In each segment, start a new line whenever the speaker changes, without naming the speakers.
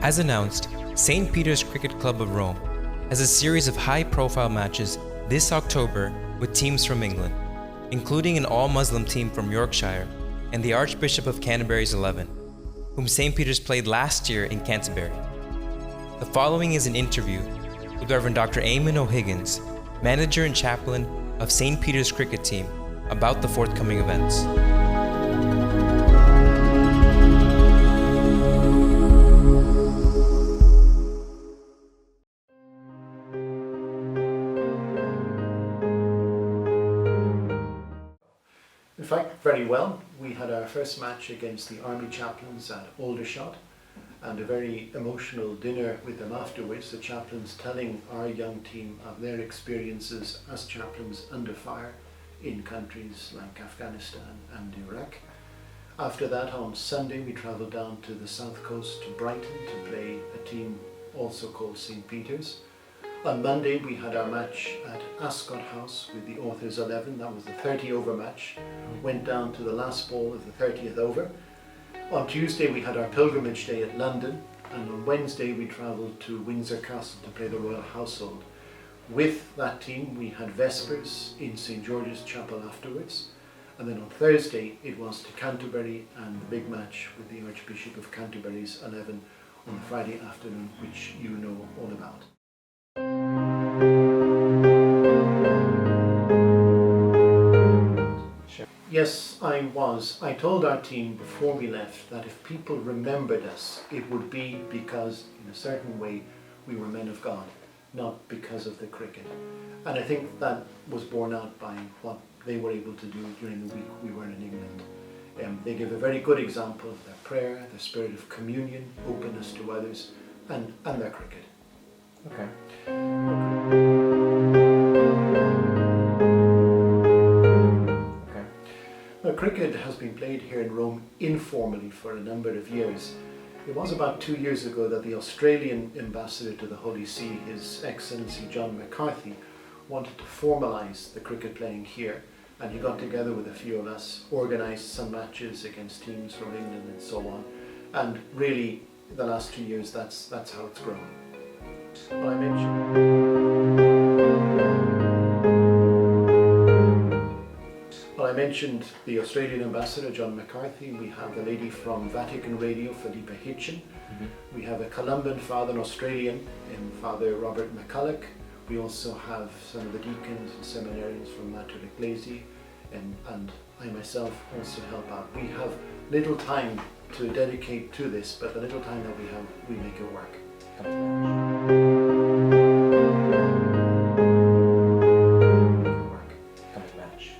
As announced, St. Peter's Cricket Club of Rome has a series of high-profile matches this October with teams from England, including an all-Muslim team from Yorkshire and the Archbishop of Canterbury's 11, whom St. Peter's played last year in Canterbury. The following is an interview with Reverend Dr. Eamonn O'Higgins, manager and chaplain of St. Peter's cricket team, about the forthcoming events.
In fact, very well. We had our first match against the Army chaplains at Aldershot, and a very emotional dinner with them afterwards, the chaplains telling our young team of their experiences as chaplains under fire in countries like Afghanistan and Iraq. After that, on Sunday, we travelled down to the south coast to Brighton to play a team also called St. Peter's. On Monday, we had our match at Ascot House with the Authors 11. That was the 30-over match. Went down to the last ball of the 30th over. On Tuesday, we had our pilgrimage day at London, and on Wednesday, we travelled to Windsor Castle to play the Royal Household. With that team, we had Vespers in St. George's Chapel afterwards, and then on Thursday, it was to Canterbury and the big match with the Archbishop of Canterbury's 11 on the Friday afternoon, which you know all about. Yes, I was. I told our team before we left that if people remembered us, it would be because, in a certain way, we were men of God, not because of the cricket. And I think that was borne out by what they were able to do during the week we were in England. They gave a very good example of their prayer, their spirit of communion, openness to others, and their cricket.
Okay.
Now, cricket has been played here in Rome informally for a number of years. It was about 2 years ago that the Australian ambassador to the Holy See, His Excellency John McCarthy, wanted to formalise the cricket playing here, and he got together with a few of us, organised some matches against teams from England and so on, and really the last 2 years that's how it's grown. Well, I mentioned the Australian ambassador, John McCarthy. We have the lady from Vatican Radio, Philippa Hitchin. We have a Columban father, an Australian, Father Robert McCulloch. We also have some of the deacons and seminarians from Mater Ecclesiae, and I myself also help out. We have little time to dedicate to this, but the little time that we have, we make it work.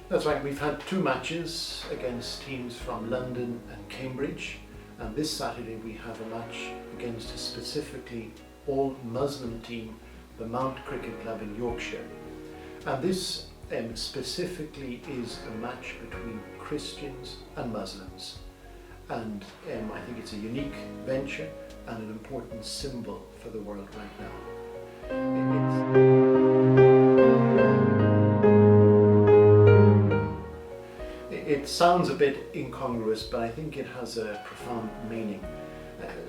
That's right, we've had 2 matches against teams from London and Cambridge, and this Saturday we have a match against a specifically all-Muslim team, the Mount Cricket Club in Yorkshire. And this specifically is a match between Christians and Muslims. And I think it's a unique venture and an important symbol for the world right now. It sounds a bit incongruous, but I think it has a profound meaning.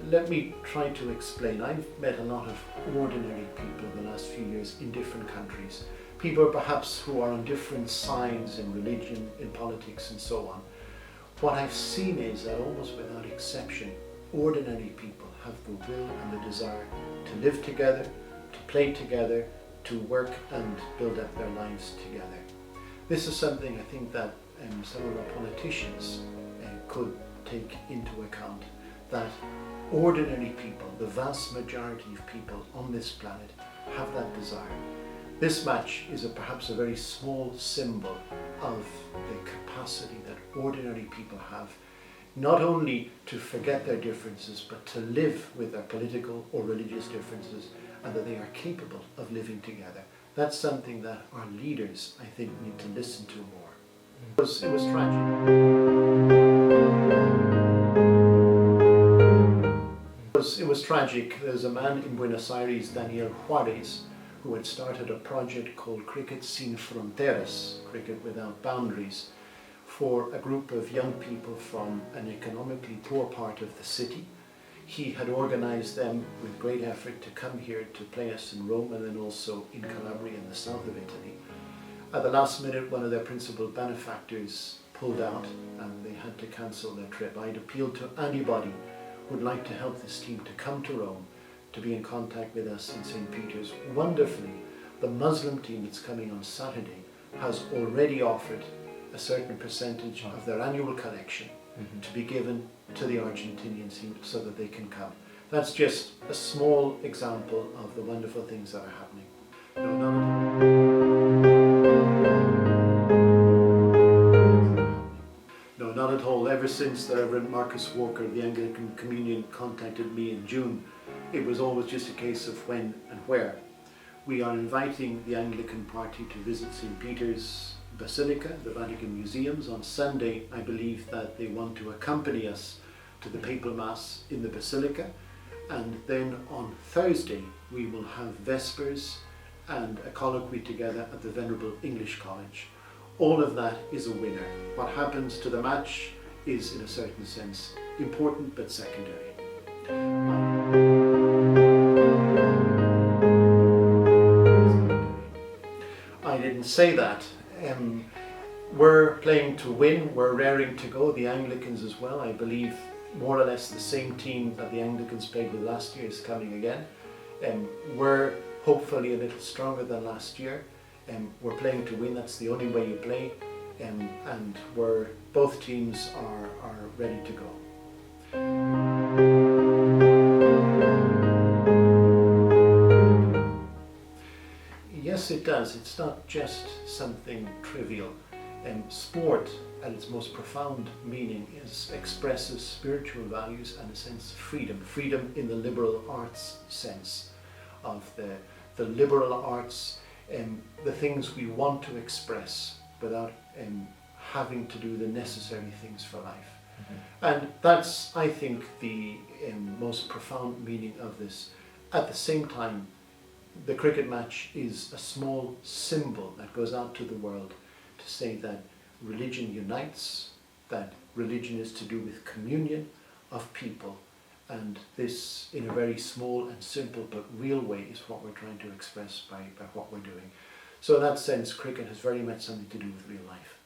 Let me try to explain. I've met a lot of ordinary people in the last few years in different countries. People perhaps who are on different sides in religion, in politics and so on. What I've seen is that almost without exception, ordinary people have the will and the desire to live together, to play together, to work and build up their lives together. This is something I think that some of our politicians could take into account, that ordinary people, the vast majority of people on this planet, have that desire. This match is perhaps a very small symbol of the capacity that ordinary people have, not only to forget their differences, but to live with their political or religious differences, and that they are capable of living together. That's something that our leaders, I think, need to listen to more. It was tragic. It was tragic. There's a man in Buenos Aires, Daniel Juarez, who had started a project called Cricket Sin Fronteras, Cricket Without Boundaries, for a group of young people from an economically poor part of the city. he had organised them with great effort to come here to play us in Rome and then also in Calabria in the south of Italy. At the last minute, one of their principal benefactors pulled out and they had to cancel their trip. I'd appeal to anybody who would like to help this team to come to Rome, to be in contact with us in St. Peter's. Wonderfully, the Muslim team that's coming on Saturday has already offered a certain percentage of their annual collection to be given to the Argentinian team so that they can come. That's just a small example of the wonderful things that are happening. No, not at all. Ever since the Reverend Marcus Walker of the Anglican Communion contacted me in June, it was always just a case of when and where. We are inviting the Anglican party to visit St. Peter's Basilica, the Vatican museums. On Sunday, I believe that they want to accompany us to the Papal Mass in the Basilica. And then on Thursday, we will have Vespers and a colloquy together at the Venerable English College. All of that is a winner. What happens to the match is, in a certain sense, important but secondary. I didn't say that. We're playing to win, we're raring to go, the Anglicans as well. I believe more or less the same team that the Anglicans played with last year is coming again. We're hopefully a little stronger than last year. We're playing to win, that's the only way you play. And both teams are ready to go. Yes, it does. It's not just something trivial. Sport, at its most profound meaning, expresses spiritual values and a sense of freedom. Freedom in the liberal arts sense of the liberal arts, the things we want to express without having to do the necessary things for life. And that's, I think, the most profound meaning of this. At the same time, the cricket match is a small symbol that goes out to the world to say that religion unites, that religion is to do with communion of people, and this, in a very small and simple but real way, is what we're trying to express by what we're doing. So in that sense, cricket has very much something to do with real life.